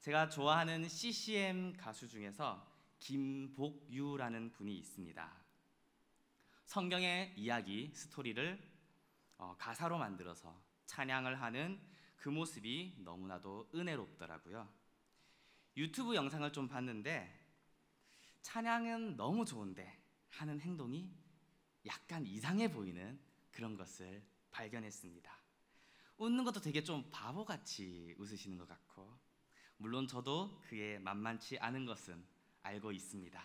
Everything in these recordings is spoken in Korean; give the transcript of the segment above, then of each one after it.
제가 좋아하는 CCM 가수 중에서 김복유라는 분이 있습니다. 성경의 이야기, 스토리를 가사로 만들어서 찬양을 하는 그 모습이 너무나도 은혜롭더라고요. 유튜브 영상을 좀 봤는데 찬양은 너무 좋은데 하는 행동이 약간 이상해 보이는 그런 것을 발견했습니다. 웃는 것도 되게 좀 바보같이 웃으시는 것 같고, 물론 저도 그에 만만치 않은 것은 알고 있습니다.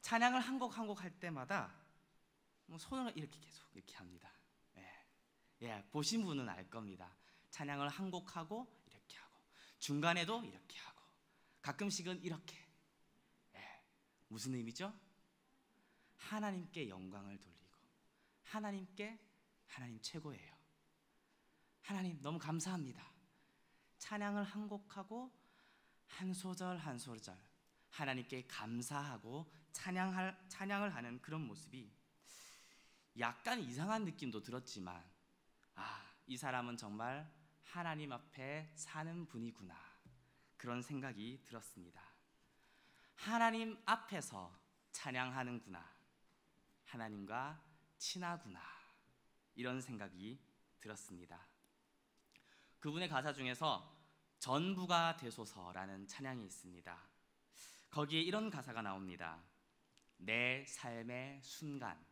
찬양을 한 곡 한 곡 할 때마다 손을 이렇게 계속 이렇게 합니다. 보신 분은 알 겁니다. 찬양을 한 곡 하고 이렇게 하고, 중간에도 이렇게 하고, 가끔씩은 이렇게. 무슨 의미죠? 하나님께 영광을 돌리고, 하나님 최고예요. 하나님 너무 감사합니다. 찬양을 한 곡하고 한 소절 한 소절 하나님께 감사하고 찬양을 하는 그런 모습이 약간 이상한 느낌도 들었지만, 이 사람은 정말 하나님 앞에 사는 분이구나, 그런 생각이 들었습니다. 하나님 앞에서 찬양하는구나, 하나님과 친하구나, 이런 생각이 들었습니다. 그분의 가사 중에서 전부가 되소서라는 찬양이 있습니다. 거기에 이런 가사가 나옵니다. 내 삶의 순간,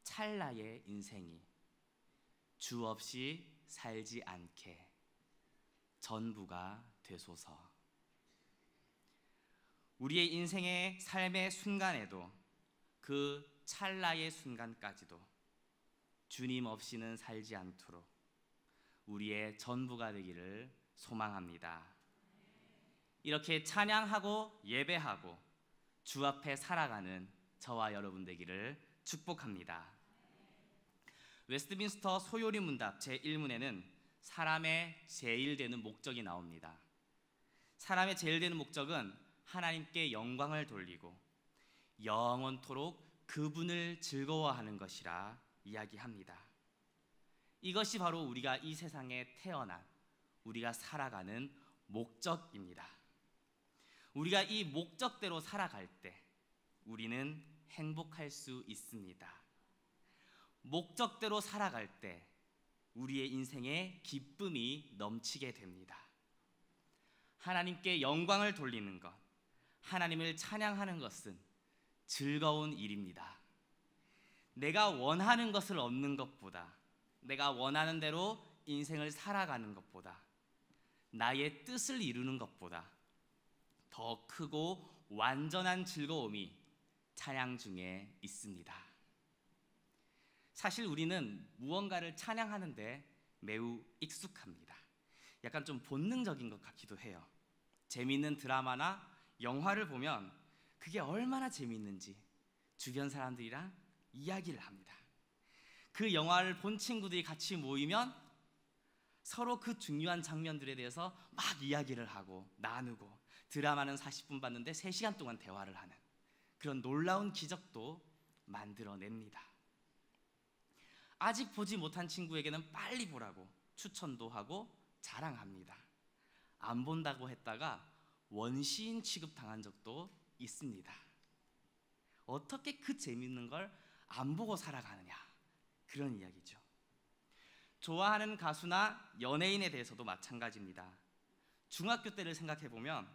찰나의 인생이 주 없이 살지 않게 전부가 되소서. 우리의 인생의 삶의 순간에도, 그 찰나의 순간까지도 주님 없이는 살지 않도록 우리의 전부가 되기를 소망합니다. 이렇게 찬양하고 예배하고 주 앞에 살아가는 저와 여러분 되기를 축복합니다. 웨스트민스터 소요리 문답 제1문에는 사람의 제일 되는 목적이 나옵니다. 사람의 제일 되는 목적은 하나님께 영광을 돌리고 영원토록 그분을 즐거워하는 것이라 이야기합니다. 이것이 바로 우리가 이 세상에 태어난, 우리가 살아가는 목적입니다. 우리가 이 목적대로 살아갈 때 우리는 행복할 수 있습니다. 목적대로 살아갈 때 우리의 인생에 기쁨이 넘치게 됩니다. 하나님께 영광을 돌리는 것, 하나님을 찬양하는 것은 즐거운 일입니다. 내가 원하는 것을 얻는 것보다, 내가 원하는 대로 인생을 살아가는 것보다, 나의 뜻을 이루는 것보다 더 크고 완전한 즐거움이 찬양 중에 있습니다. 사실 우리는 무언가를 찬양하는데 매우 익숙합니다. 약간 좀 본능적인 것 같기도 해요. 재미있는 드라마나 영화를 보면 그게 얼마나 재미있는지 주변 사람들이랑 이야기를 합니다. 그 영화를 본 친구들이 같이 모이면 서로 그 중요한 장면들에 대해서 막 이야기를 하고 나누고, 드라마는 40분 봤는데 3시간 동안 대화를 하는 그런 놀라운 기적도 만들어냅니다. 아직 보지 못한 친구에게는 빨리 보라고 추천도 하고 자랑합니다. 안 본다고 했다가 원시인 취급당한 적도 있습니다. 어떻게 그 재밌는 걸 안 보고 살아가느냐, 그런 이야기죠. 좋아하는 가수나 연예인에 대해서도 마찬가지입니다. 중학교 때를 생각해보면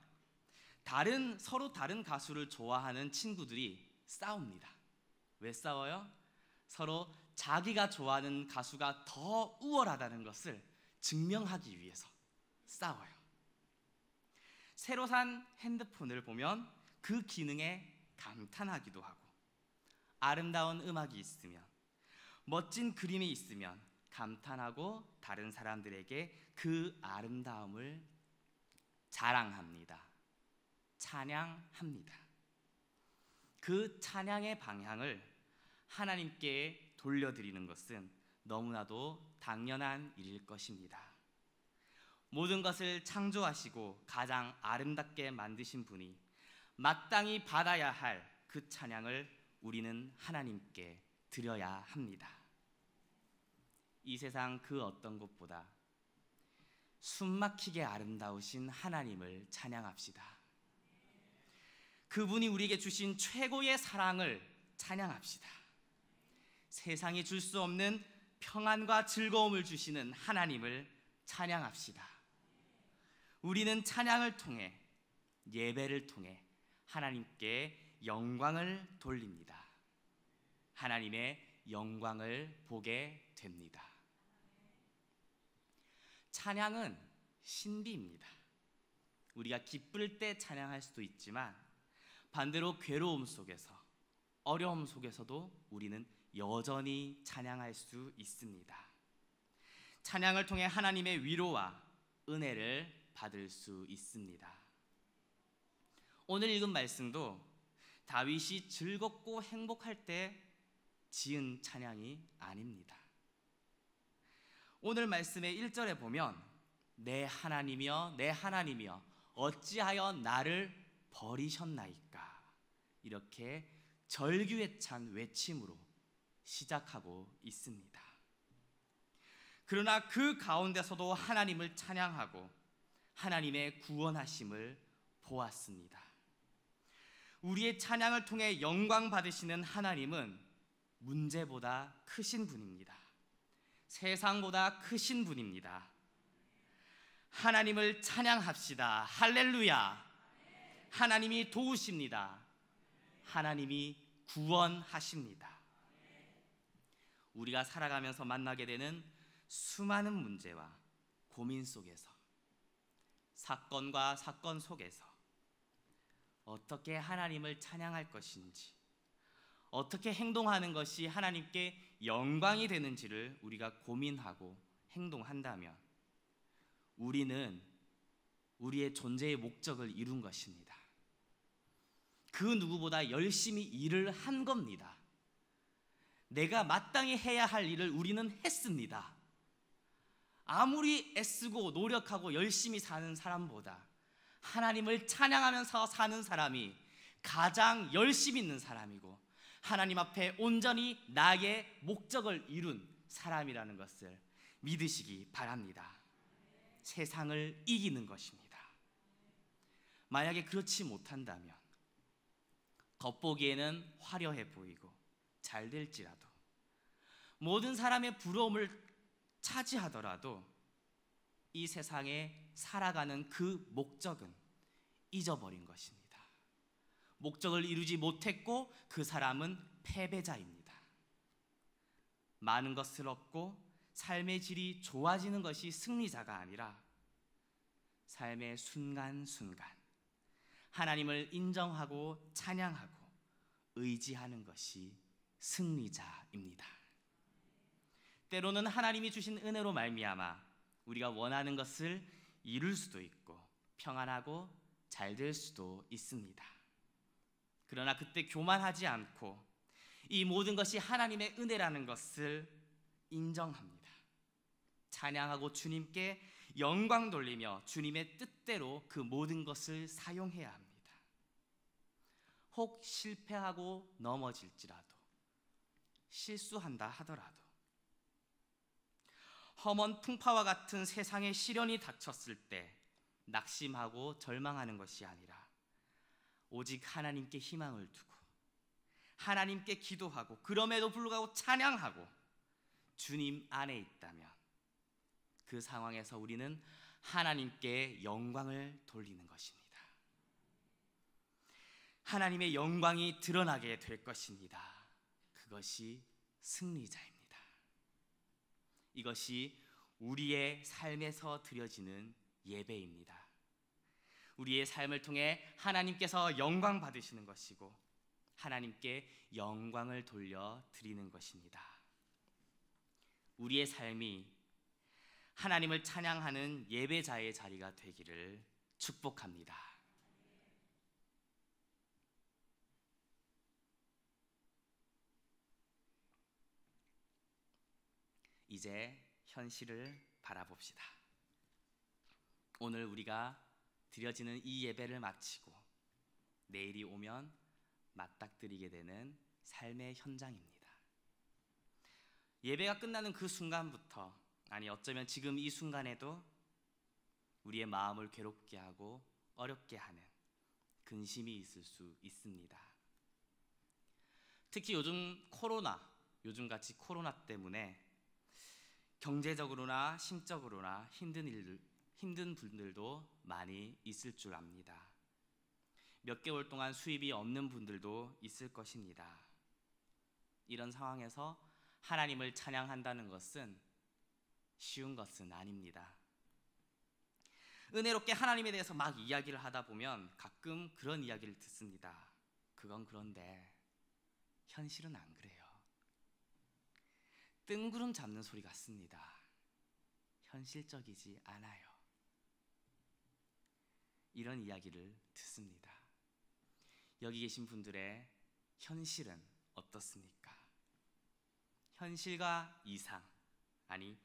서로 다른 가수를 좋아하는 친구들이 싸웁니다. 왜 싸워요? 서로 자기가 좋아하는 가수가 더 우월하다는 것을 증명하기 위해서 싸워요. 새로 산 핸드폰을 보면 그 기능에 감탄하기도 하고, 아름다운 음악이 있으면, 멋진 그림이 있으면 감탄하고 다른 사람들에게 그 아름다움을 자랑합니다. 찬양합니다. 그 찬양의 방향을 하나님께 돌려드리는 것은 너무나도 당연한 일일 것입니다. 모든 것을 창조하시고 가장 아름답게 만드신 분이 마땅히 받아야 할 그 찬양을 우리는 하나님께 드려야 합니다. 이 세상 그 어떤 것보다 숨막히게 아름다우신 하나님을 찬양합시다. 그분이 우리에게 주신 최고의 사랑을 찬양합시다. 세상이 줄 수 없는 평안과 즐거움을 주시는 하나님을 찬양합시다. 우리는 찬양을 통해, 예배를 통해 하나님께 영광을 돌립니다. 하나님의 영광을 보게 됩니다. 찬양은 신비입니다. 우리가 기쁠 때 찬양할 수도 있지만 반대로 괴로움 속에서, 어려움 속에서도 우리는 여전히 찬양할 수 있습니다. 찬양을 통해 하나님의 위로와 은혜를 받을 수 있습니다. 오늘 읽은 말씀도 다윗이 즐겁고 행복할 때 지은 찬양이 아닙니다. 오늘 말씀의 1절에 보면 내 하나님이여 내 하나님이여 어찌하여 나를 버리셨나이까, 이렇게 절규에 찬 외침으로 시작하고 있습니다. 그러나 그 가운데서도 하나님을 찬양하고 하나님의 구원하심을 보았습니다. 우리의 찬양을 통해 영광 받으시는 하나님은 문제보다 크신 분입니다. 세상보다 크신 분입니다. 하나님을 찬양합시다. 할렐루야. 하나님이 도우십니다. 하나님이 구원하십니다. 우리가 살아가면서 만나게 되는 수많은 문제와 고민 속에서, 사건과 사건 속에서 어떻게 하나님을 찬양할 것인지, 어떻게 행동하는 것이 하나님께 영광이 되는지를 우리가 고민하고 행동한다면 우리는 우리의 존재의 목적을 이룬 것입니다. 그 누구보다 열심히 일을 한 겁니다. 내가 마땅히 해야 할 일을 우리는 했습니다. 아무리 애쓰고 노력하고 열심히 사는 사람보다 하나님을 찬양하면서 사는 사람이 가장 열심 있는 사람이고 하나님 앞에 온전히 나의 목적을 이룬 사람이라는 것을 믿으시기 바랍니다. 세상을 이기는 것입니다. 만약에 그렇지 못한다면 겉보기에는 화려해 보이고 잘 될지라도, 모든 사람의 부러움을 차지하더라도 이 세상에 살아가는 그 목적은 잊어버린 것입니다. 목적을 이루지 못했고 그 사람은 패배자입니다. 많은 것을 얻고 삶의 질이 좋아지는 것이 승리자가 아니라 삶의 순간순간 하나님을 인정하고 찬양하고 의지하는 것이 승리자입니다. 때로는 하나님이 주신 은혜로 말미암아 우리가 원하는 것을 이룰 수도 있고 평안하고 잘 될 수도 있습니다. 그러나 그때 교만하지 않고 이 모든 것이 하나님의 은혜라는 것을 인정합니다. 찬양하고 주님께 영광 돌리며 주님의 뜻대로 그 모든 것을 사용해야 합니다. 혹 실패하고 넘어질지라도, 실수한다 하더라도, 험한 풍파와 같은 세상의 시련이 닥쳤을 때 낙심하고 절망하는 것이 아니라 오직 하나님께 희망을 두고 하나님께 기도하고 그럼에도 불구하고 찬양하고 주님 안에 있다면 그 상황에서 우리는 하나님께 영광을 돌리는 것입니다. 하나님의 영광이 드러나게 될 것입니다. 그것이 승리자입니다. 이것이 우리의 삶에서 드려지는 예배입니다. 우리의 삶을 통해 하나님께서 영광 받으시는 것이고 하나님께 영광을 돌려 드리는 것입니다. 우리의 삶이 하나님을 찬양하는 예배자의 자리가 되기를 축복합니다. 이제 현실을 바라봅시다. 오늘 우리가 드려지는 이 예배를 마치고 내일이 오면 맞닥뜨리게 되는 삶의 현장입니다. 예배가 끝나는 그 순간부터, 아니 어쩌면 지금 이 순간에도 우리의 마음을 괴롭게 하고 어렵게 하는 근심이 있을 수 있습니다. 특히 요즘같이 코로나 때문에 경제적으로나 심적으로나 힘든 분들도 많이 있을 줄 압니다. 몇 개월 동안 수입이 없는 분들도 있을 것입니다. 이런 상황에서 하나님을 찬양한다는 것은 쉬운 것은 아닙니다. 은혜롭게 하나님에 대해서 막 이야기를 하다 보면 가끔 그런 이야기를 듣습니다. 그건 그런데 현실은 안 그래요. 뜬구름 잡는 소리 같습니다. 현실적이지 않아요. 이런 이야기를 듣습니다. 여기 계신 분들의 현실은 어떻습니까? 현실과 이상, 아니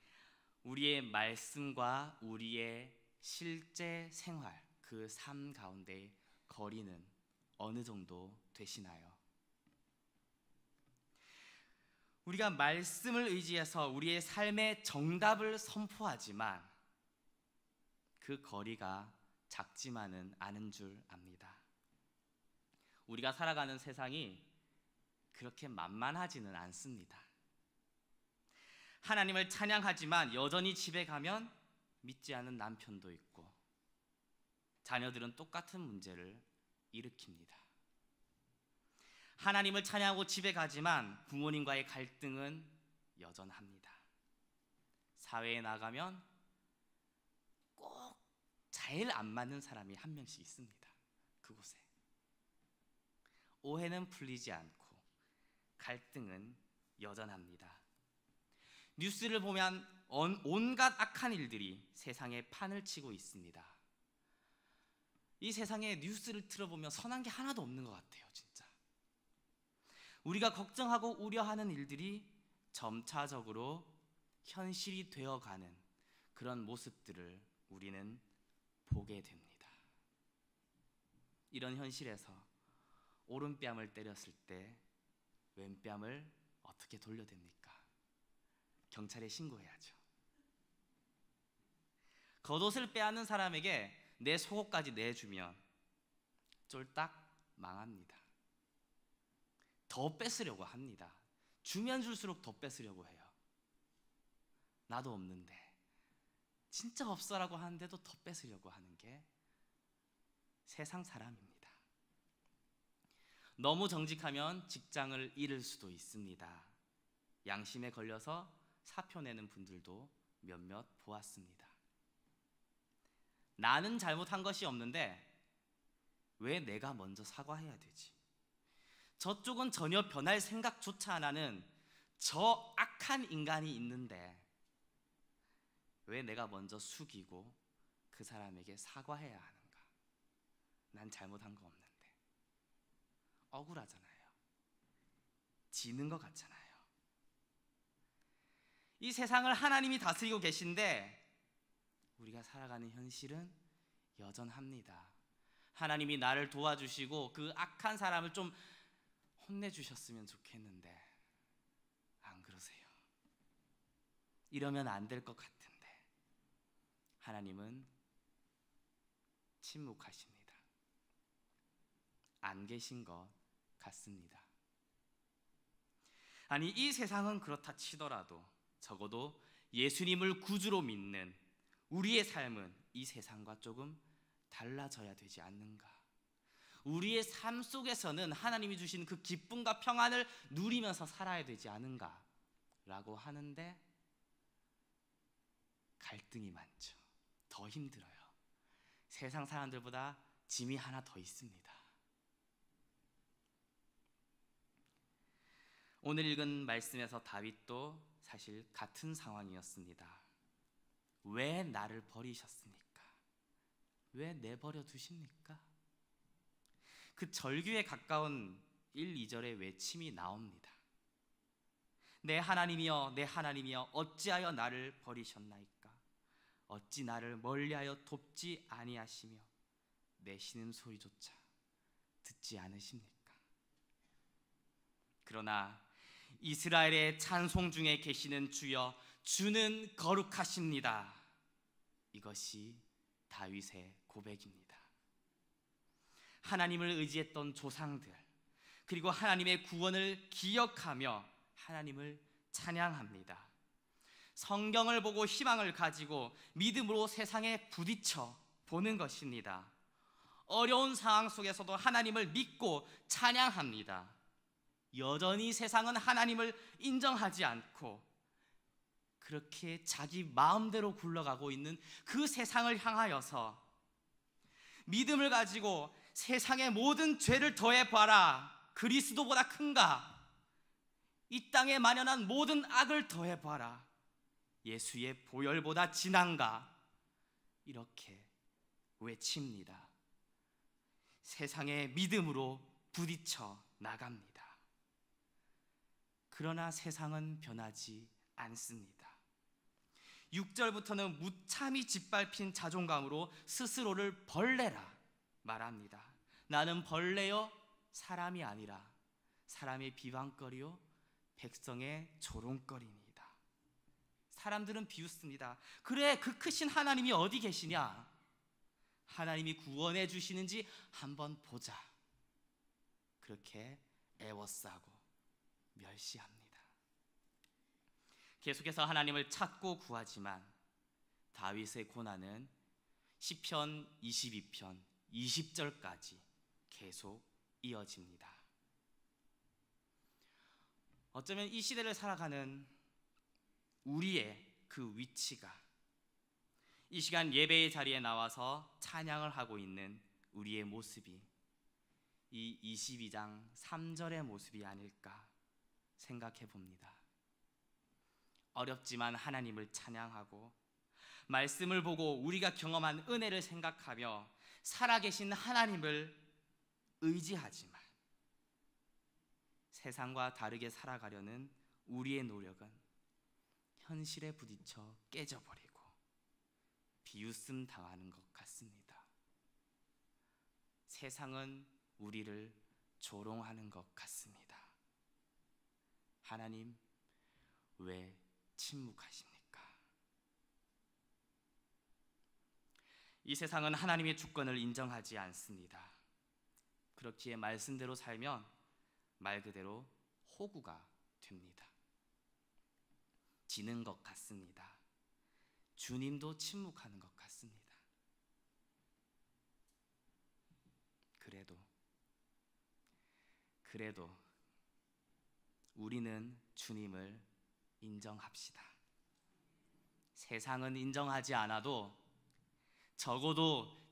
우리의 말씀과 우리의 실제 생활, 그 삶 가운데 거리는 어느 정도 되시나요? 우리가 말씀을 의지해서 우리의 삶의 정답을 선포하지만 그 거리가 작지만은 않은 줄 압니다. 우리가 살아가는 세상이 그렇게 만만하지는 않습니다. 하나님을 찬양하지만 여전히 집에 가면 믿지 않는 남편도 있고 자녀들은 똑같은 문제를 일으킵니다. 하나님을 찬양하고 집에 가지만 부모님과의 갈등은 여전합니다. 사회에 나가면 꼭 제일 안 맞는 사람이 한 명씩 있습니다. 그곳에 오해는 풀리지 않고 갈등은 여전합니다. 뉴스를 보면 온갖 악한 일들이 세상에 판을 치고 있습니다. 이 세상에 뉴스를 틀어보면 선한 게 하나도 없는 것 같아요. 진짜 우리가 걱정하고 우려하는 일들이 점차적으로 현실이 되어가는 그런 모습들을 우리는 보게 됩니다. 이런 현실에서 오른뺨을 때렸을 때 왼뺨을 어떻게 돌려댑니까? 경찰에 신고해야죠. 겉옷을 빼앗는 사람에게 내 속옷까지 내주면 쫄딱 망합니다. 더 뺏으려고 합니다. 주면 줄수록 더 뺏으려고 해요. 나도 없는데, 진짜 없어라고 하는데도 더 뺏으려고 하는 게 세상 사람입니다. 너무 정직하면 직장을 잃을 수도 있습니다. 양심에 걸려서 사표 내는 분들도 몇몇 보았습니다. 나는 잘못한 것이 없는데 왜 내가 먼저 사과해야 되지? 저쪽은 전혀 변할 생각조차 안 하는 저 악한 인간이 있는데 왜 내가 먼저 숙이고 그 사람에게 사과해야 하는가? 난 잘못한 거 없는데. 억울하잖아요. 지는 것 같잖아요. 이 세상을 하나님이 다스리고 계신데 우리가 살아가는 현실은 여전합니다. 하나님이 나를 도와주시고 그 악한 사람을 좀 혼내주셨으면 좋겠는데 안 그러세요. 이러면 안 될 것 같은데 하나님은 침묵하십니다. 안 계신 것 같습니다. 아니 이 세상은 그렇다 치더라도 적어도 예수님을 구주로 믿는 우리의 삶은 이 세상과 조금 달라져야 되지 않는가? 우리의 삶 속에서는 하나님이 주신 그 기쁨과 평안을 누리면서 살아야 되지 않은가? 라고 하는데 갈등이 많죠. 더 힘들어요. 세상 사람들보다 짐이 하나 더 있습니다. 오늘 읽은 말씀에서 다윗도 사실 같은 상황이었습니다. 왜 나를 버리셨습니까? 왜 내버려 두십니까? 그 절규에 가까운 1, 2절의 외침이 나옵니다. 내 하나님이여 내 하나님이여 어찌하여 나를 버리셨나이까? 어찌 나를 멀리하여 돕지 아니하시며 내 신음소리조차 듣지 않으십니까? 그러나 이스라엘의 찬송 중에 계시는 주여 주는 거룩하십니다. 이것이 다윗의 고백입니다. 하나님을 의지했던 조상들, 그리고 하나님의 구원을 기억하며 하나님을 찬양합니다. 성경을 보고 희망을 가지고 믿음으로 세상에 부딪혀 보는 것입니다. 어려운 상황 속에서도 하나님을 믿고 찬양합니다. 여전히 세상은 하나님을 인정하지 않고 그렇게 자기 마음대로 굴러가고 있는 그 세상을 향하여서 믿음을 가지고 세상의 모든 죄를 더해봐라, 그리스도보다 큰가? 이 땅에 만연한 모든 악을 더해봐라, 예수의 보혈보다 진한가? 이렇게 외칩니다. 세상의 믿음으로 부딪혀 나갑니다. 그러나 세상은 변하지 않습니다. 6절부터는 무참히 짓밟힌 자존감으로 스스로를 벌레라 말합니다. 나는 벌레요 사람이 아니라 사람의 비방거리요 백성의 조롱거리입니다. 사람들은 비웃습니다. 그래, 그 크신 하나님이 어디 계시냐? 하나님이 구원해 주시는지 한번 보자. 그렇게 애워싸고 멸시합니다. 계속해서 하나님을 찾고 구하지만 다윗의 고난은 시편 22편 20절까지 계속 이어집니다. 어쩌면 이 시대를 살아가는 우리의 그 위치가 이 시간 예배의 자리에 나와서 찬양을 하고 있는 우리의 모습이 이 22장 3절의 모습이 아닐까 생각해 봅니다. 어렵지만 하나님을 찬양하고 말씀을 보고 우리가 경험한 은혜를 생각하며 살아계신 하나님을 의지하지만 세상과 다르게 살아가려는 우리의 노력은 현실에 부딪혀 깨져버리고 비웃음 당하는 것 같습니다. 세상은 우리를 조롱하는 것 같습니다. 하나님, 왜 침묵하십니까? 이 세상은 하나님의 주권을 인정하지 않습니다. 그렇기에 말씀대로 살면 말 그대로 호구가 됩니다. 지는 것 같습니다. 주님도 침묵하는 것 같습니다. 그래도 우리는 주님을 인정합시다. 세상은 인정하지 않아도 적어도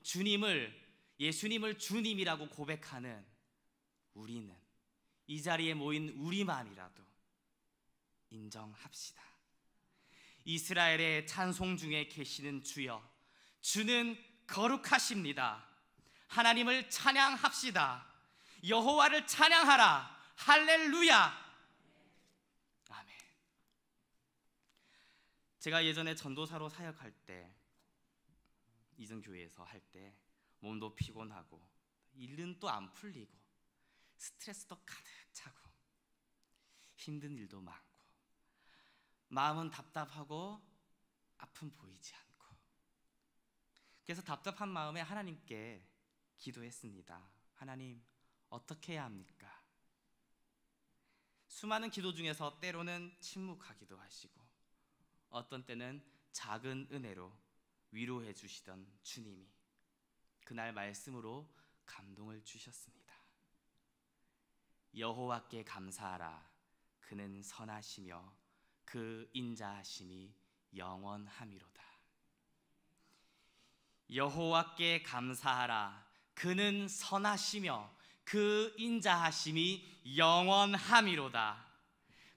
예수님을 주님이라고 고백하는 우리는, 이 자리에 모인 우리만이라도 인정합시다. 이스라엘의 찬송 중에 계시는 주여, 주는 거룩하십니다. 하나님을 찬양합시다. 여호와를 찬양하라. 할렐루야. 아멘. 제가 예전에 전도사로 사역할 때, 이전교회에서 할 때 몸도 피곤하고 일은 또 안 풀리고 스트레스도 가득 차고 힘든 일도 많고 마음은 답답하고 아픔 보이지 않고, 그래서 답답한 마음에 하나님께 기도했습니다. 하나님, 어떻게 해야 합니까? 수많은 기도 중에서 때로는 침묵하기도 하시고 어떤 때는 작은 은혜로 위로해 주시던 주님이 그날 말씀으로 감동을 주셨습니다. 여호와께 감사하라. 그는 선하시며 그 인자하심이 영원함이로다. 여호와께 감사하라. 그는 선하시며 그 인자하심이 영원함이로다.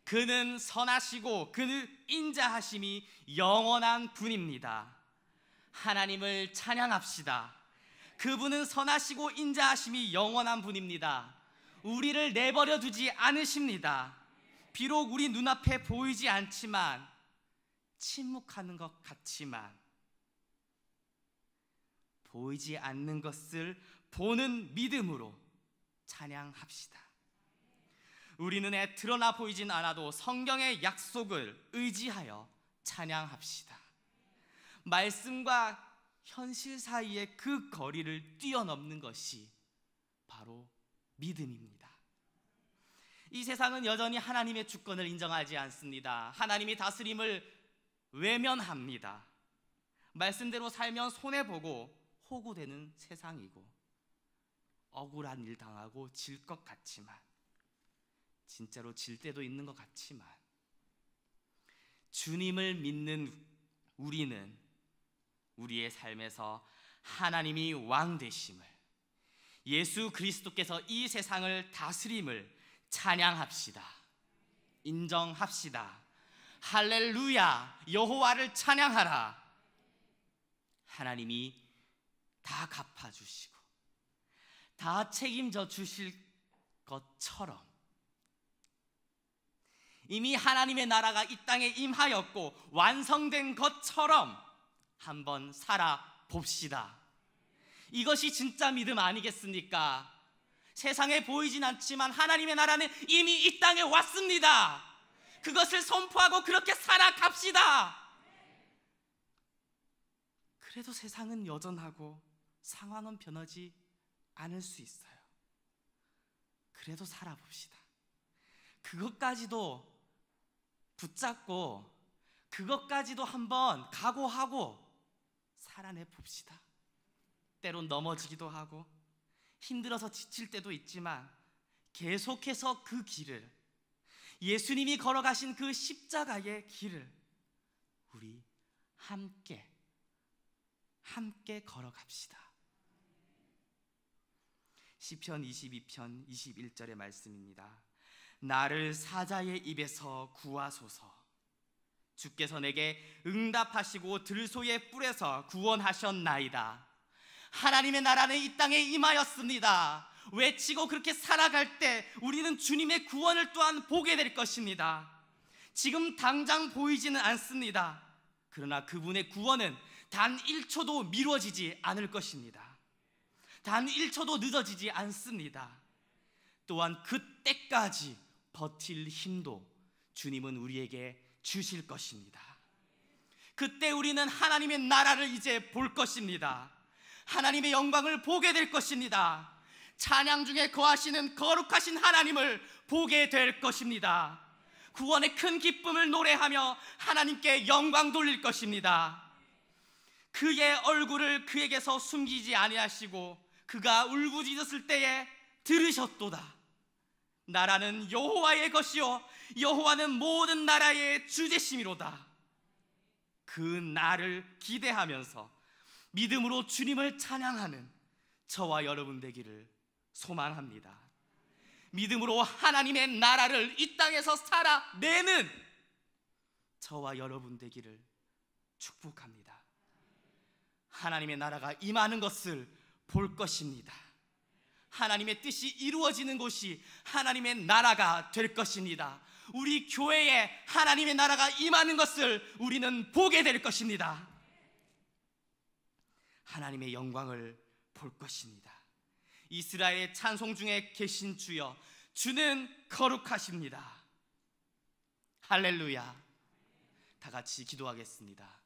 그는 선하시고 그 인자하심이 영원한 분입니다. 하나님을 찬양합시다. 그분은 선하시고 인자하심이 영원한 분입니다. 우리를 내버려 두지 않으십니다. 비록 우리 눈앞에 보이지 않지만, 침묵하는 것 같지만, 보이지 않는 것을 보는 믿음으로 찬양합시다. 우리 눈에 드러나 보이진 않아도 성경의 약속을 의지하여 찬양합시다. 말씀과 현실 사이의 그 거리를 뛰어넘는 것이 바로 믿음입니다. 이 세상은 여전히 하나님의 주권을 인정하지 않습니다. 하나님이 다스림을 외면합니다. 말씀대로 살면 손해보고 호구되는 세상이고, 억울한 일 당하고 질 것 같지만, 진짜로 질 때도 있는 것 같지만, 주님을 믿는 우리는 우리의 삶에서 하나님이 왕 되심을, 예수 그리스도께서 이 세상을 다스림을 찬양합시다. 인정합시다. 할렐루야, 여호와를 찬양하라. 하나님이 다 갚아주시고 다 책임져 주실 것처럼 이미 하나님의 나라가 이 땅에 임하였고 완성된 것처럼 한번 살아봅시다. 이것이 진짜 믿음 아니겠습니까? 세상에 보이진 않지만 하나님의 나라는 이미 이 땅에 왔습니다. 그것을 선포하고 그렇게 살아갑시다. 그래도 세상은 여전하고 상황은 변하지 않을 수 있어요. 그래도 살아봅시다. 그것까지도 붙잡고 그것까지도 한번 각오하고 살아내 봅시다. 때론 넘어지기도 하고 힘들어서 지칠 때도 있지만 계속해서 그 길을, 예수님이 걸어가신 그 십자가의 길을 우리 함께 걸어갑시다. 시편 22편 21절의 말씀입니다. 나를 사자의 입에서 구하소서. 주께서 내게 응답하시고 들소의 뿔에서 구원하셨나이다. 하나님의 나라는 이 땅에 임하였습니다. 외치고 그렇게 살아갈 때 우리는 주님의 구원을 또한 보게 될 것입니다. 지금 당장 보이지는 않습니다. 그러나 그분의 구원은 단 1초도 미뤄지지 않을 것입니다. 단 1초도 늦어지지 않습니다. 또한 그때까지 버틸 힘도 주님은 우리에게 주실 것입니다. 그때 우리는 하나님의 나라를 이제 볼 것입니다. 하나님의 영광을 보게 될 것입니다. 찬양 중에 거하시는 거룩하신 하나님을 보게 될 것입니다. 구원의 큰 기쁨을 노래하며 하나님께 영광 돌릴 것입니다. 그의 얼굴을 그에게서 숨기지 아니하시고 그가 울부짖었을 때에 들으셨도다. 나라는 여호와의 것이요 여호와는 모든 나라의 주제심이로다. 그 날을 기대하면서 믿음으로 주님을 찬양하는 저와 여러분 되기를 소망합니다. 믿음으로 하나님의 나라를 이 땅에서 살아내는 저와 여러분 되기를 축복합니다. 하나님의 나라가 임하는 것을 볼 것입니다. 하나님의 뜻이 이루어지는 곳이 하나님의 나라가 될 것입니다. 우리 교회에 하나님의 나라가 임하는 것을 우리는 보게 될 것입니다. 하나님의 영광을 볼 것입니다. 이스라엘의 찬송 중에 계신 주여, 주는 거룩하십니다. 할렐루야. 다 같이 기도하겠습니다.